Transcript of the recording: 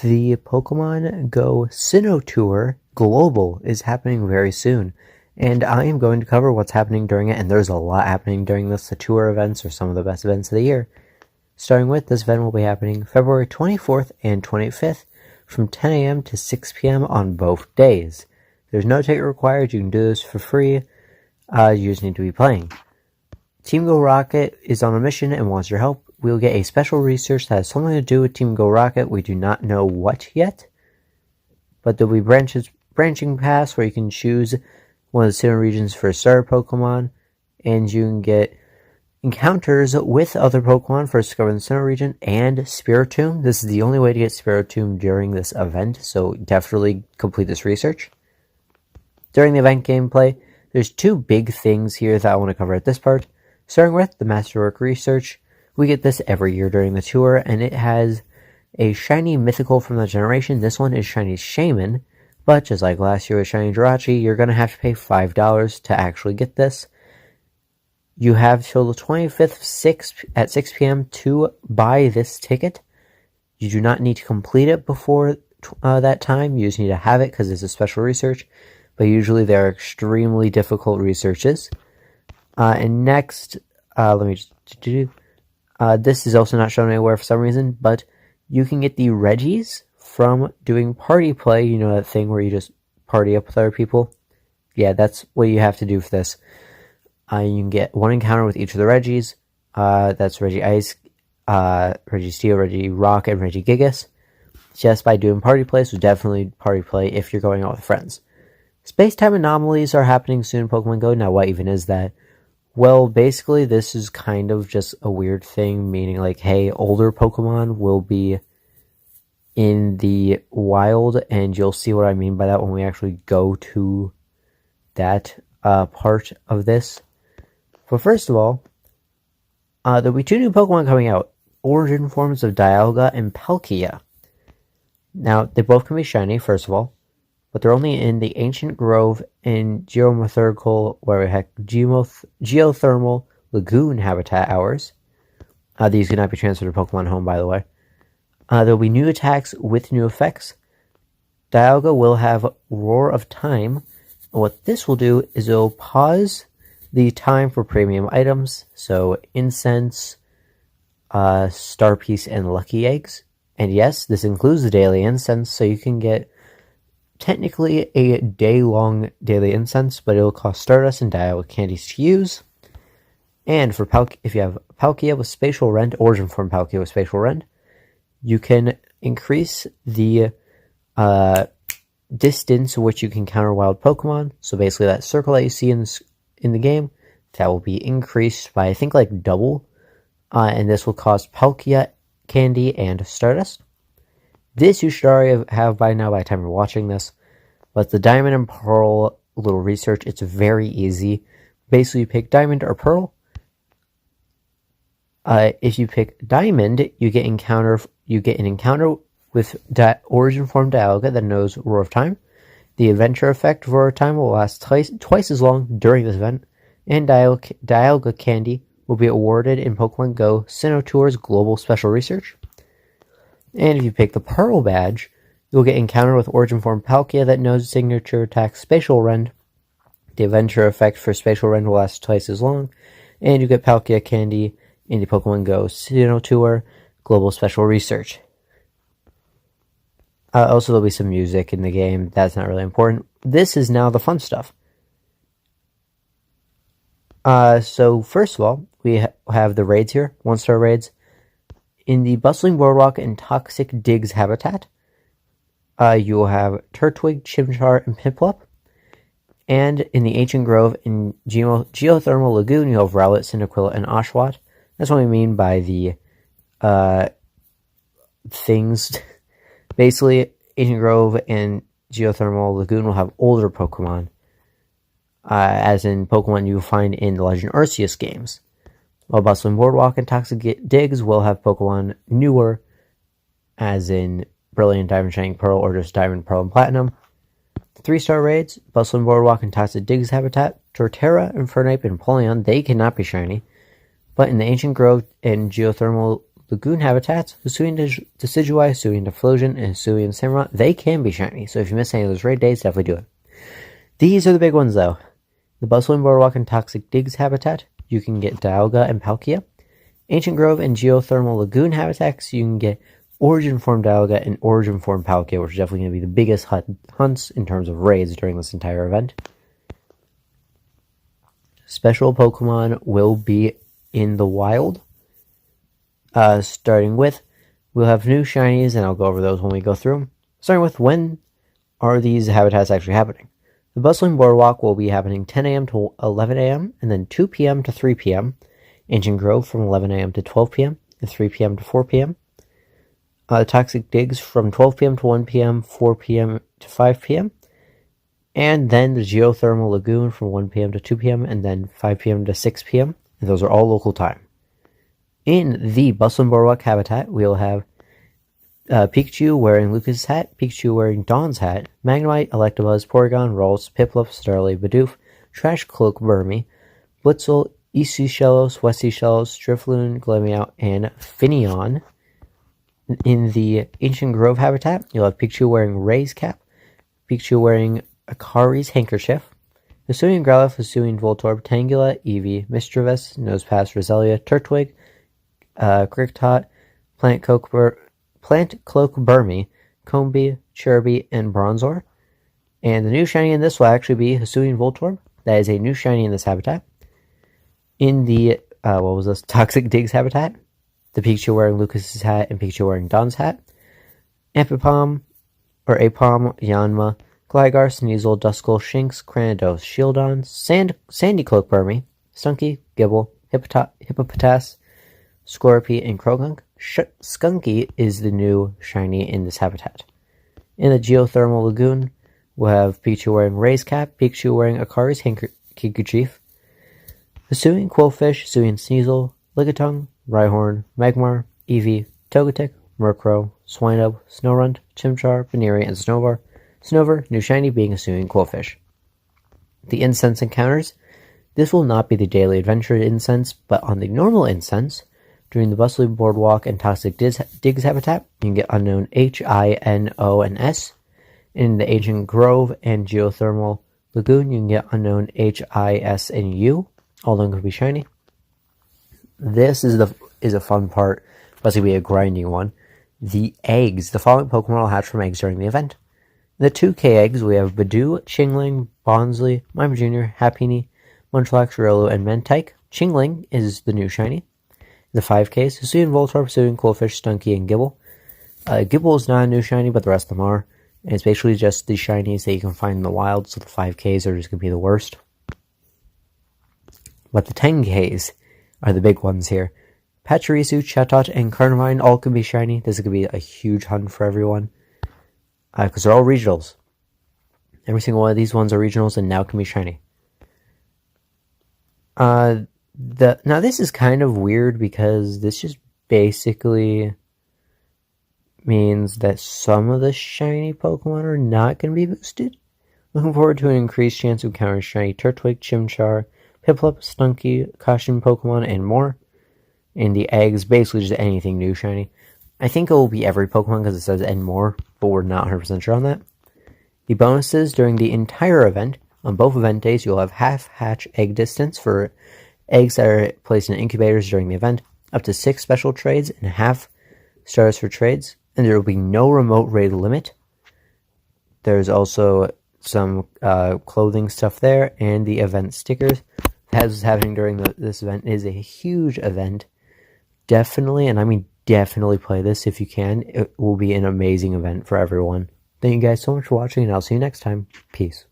The Pokemon Go Sinnoh Tour Global is happening very soon, and I am going to cover what's happening during it, and there's a lot happening during this. The tour events are some of the best events of the year. Starting with, this event will be happening February 24th and 25th from 10 a.m. to 6 p.m. on both days. There's no ticket required, you can do this for free, you just need to be playing. Team Go Rocket is on a mission and wants your help. We'll get a special research that has something to do with Team Go Rocket. We do not know what yet, but there'll be branching paths where you can choose one of the Sinnoh regions for starter Pokemon, and you can get encounters with other Pokemon for discovering the Sinnoh region and Spiritomb. This is the only way to get Spiritomb during this event, so definitely complete this research. During the event gameplay, there's two big things here that I want to cover at this part. Starting with the Masterwork research. We get this every year during the tour, and it has a shiny mythical from the generation. This one is shiny Shaman, but just like last year with shiny Jirachi, you're going to have to pay $5 to actually get this. You have till the 25th at 6 p.m. to buy this ticket. You do not need to complete it before that time. You just need to have it because it's a special research, but usually they're extremely difficult researches. And next, let me just do. This is also not shown anywhere for some reason, but you can get the Regis from doing party play. You know that thing where you just party up with other people? Yeah, that's what you have to do for this. You can get one encounter with each of the Regis. That's Regi Ice, Regi Steel, Regi Rock, and Regi Gigas. Just by doing party play, so definitely party play if you're going out with friends. Space-time anomalies are happening soon in Pokemon Go. Now, what even is that? Well, basically, this is kind of just a weird thing, meaning like, hey, older Pokemon will be in the wild, and you'll see what I mean by that when we actually go to that part of this. But first of all, there'll be two new Pokemon coming out, origin forms of Dialga and Palkia. Now, they both can be shiny, first of all, but they're only in the Ancient Grove and Geothermal Lagoon habitat hours. These cannot be transferred to Pokemon Home, by the way. There will be new attacks with new effects. Dialga will have Roar of Time. What this will do is it will pause the time for premium items, so Incense, Star Piece, and Lucky Eggs. And yes, this includes the daily incense, so you can get technically a day-long daily incense, but it'll cost Stardust and Dialga candies to use. And for if you have Palkia with Spatial Rend, Origin Form Palkia with Spatial Rend, you can increase the distance which you can counter wild Pokemon. So basically that circle that you see in the game, that will be increased by I think like double. And this will cost Palkia candy and Stardust. This you should already have by now by the time you're watching this. But the Diamond and Pearl little research, it's very easy. Basically, you pick Diamond or Pearl. If you pick Diamond, you get an encounter with Origin Form Dialga that knows Roar of Time. The Adventure Effect Roar of Time will last twice as long during this event. And Dialga Candy will be awarded in Pokemon Go Sinnoh Tour's Global Special Research. And if you pick the Pearl badge, you'll get encounter with Origin Form Palkia that knows signature attack Spatial Rend. The Adventure Effect for Spatial Rend will last twice as long. And you get Palkia Candy in the Pokemon Go Sinnoh Tour Global Special Research. Also, there'll be some music in the game. That's not really important. This is now the fun stuff. So first of all, we have the raids here, 1-star raids. In the Bustling Boardwalk and Toxic Digs habitat, you will have Turtwig, Chimchar, and Piplup. And in the Ancient Grove and Geothermal Lagoon, you have Rowlet, Cyndaquil, and Oshawott. That's what I mean by the things. Basically, Ancient Grove and Geothermal Lagoon will have older Pokemon, as in Pokemon you find in the Legend Arceus games. While Bustling Boardwalk and Toxic Digs will have Pokemon newer, as in Brilliant Diamond, Shining Pearl, or just Diamond, Pearl, and Platinum. 3-star raids, Bustling Boardwalk and Toxic Digs habitat, Torterra, Infernape, and Polion, they cannot be shiny. But in the Ancient Grove and Geothermal lagoon habitats, Hisuian Decidueye, Hisuian Deflosion, and Hisuian Samurott, they can be shiny. So if you miss any of those raid days, definitely do it. These are the big ones, though. The Bustling Boardwalk and Toxic Digs habitat, you can get Dialga and Palkia. Ancient Grove and Geothermal Lagoon habitats, you can get Origin Form Dialga and Origin Form Palkia, which are definitely going to be the biggest hunts in terms of raids during this entire event. Special Pokemon will be in the wild. Starting with, we'll have new shinies, and I'll go over those when we go through them. Starting with, when are these habitats actually happening? The Bustling Boardwalk will be happening 10 a.m. to 11 a.m. and then 2 p.m. to 3 p.m. Ancient Grove from 11 a.m. to 12 p.m. and 3 p.m. to 4 p.m. Toxic Digs from 12 p.m. to 1 p.m., 4 p.m. to 5 p.m. And then the Geothermal Lagoon from 1 p.m. to 2 p.m. and then 5 p.m. to 6 p.m. And those are all local time. In the Bustling Boardwalk habitat, we'll have Pikachu wearing Lucas' hat, Pikachu wearing Dawn's hat, Magnemite, Electabuzz, Porygon, Rolls, Piplup, Starly, Bidoof, Trash Cloak, Burmy, Blitzel, East Shellos, West Shellos, Drifloon, Glameow, and Finneon. In the Ancient Grove habitat, you'll have Pikachu wearing Ray's cap, Pikachu wearing Akari's handkerchief, Hisuian Growlithe, Hisuian Voltorb, Tangela, Eevee, Mischievous, Nosepass, Roselia, Turtwig, Kriktot, Plant Cloak Burmy, Combee, Cherubi, and Bronzor. And the new shiny in this will actually be Hisuian Voltorb. That is a new shiny in this habitat. In the, Toxic Digs habitat, the Pikachu wearing Lucas's hat and Pikachu wearing Dawn's hat. Apom, Yanma, Gligar, Sneasel, Duskull, Shinx, Cranidos, Shieldon, Sandy Cloak Burmy, Stunky, Gibble, Hippopotas, Scorpy, and Croagunk. Skunky is the new shiny in this habitat. In the Geothermal Lagoon, we'll have Pikachu wearing Ray's cap, Pikachu wearing Akari's handkerchief, Hisuian Quillfish, Hisuian Sneasel, Lickitung, Rhyhorn, Magmar, Eevee, Togetic, Murkrow, Swinub, Snorunt, Chimchar, Baneri, and Snover, new shiny being Hisuian Quillfish. The incense encounters. This will not be the daily adventure incense, but on the normal incense, during the Bustling Boardwalk and Toxic Digs habitat, you can get unknown H, I, N, O, and S. In the Ancient Grove and Geothermal Lagoon, you can get unknown H, I, S, and U. All of them could be shiny. This is a fun part, but it's going to be a grinding one. The eggs. The following Pokemon will hatch from eggs during the event. In the 2K eggs, we have Badoo, Chingling, Bonsly, Mime Jr., Happiny, Munchlax, Riolu, and Mentike. Chingling is the new shiny. In the 5Ks, Hisuian Voltorb, Hisuian Quillfish, Stunky, and Gibble. Gibble is not a new shiny, but the rest of them are. And it's basically just the shinies that you can find in the wild, so the 5Ks are just going to be the worst. But the 10Ks are the big ones here. Pachirisu, Chatot, and Carnivine all can be shiny. This is going to be a huge hunt for everyone. Because they're all regionals. Every single one of these ones are regionals and now can be shiny. Now this is kind of weird because this just basically means that some of the shiny Pokemon are not going to be boosted. Looking forward to an increased chance of encountering shiny Turtwig, Chimchar, Piplup, Stunky, Caution Pokemon, and more. And the eggs, basically just anything new shiny. I think it will be every Pokemon because it says and more, but we're not 100% sure on that. The bonuses during the entire event. On both event days, you'll have half hatch egg distance for eggs that are placed in incubators during the event, up to 6 special trades, and half stars for trades. And there will be no remote raid limit. There's also some clothing stuff there, and the event stickers. That is happening during this event. It is a huge event. Definitely, and I mean definitely play this if you can. It will be an amazing event for everyone. Thank you guys so much for watching, and I'll see you next time. Peace.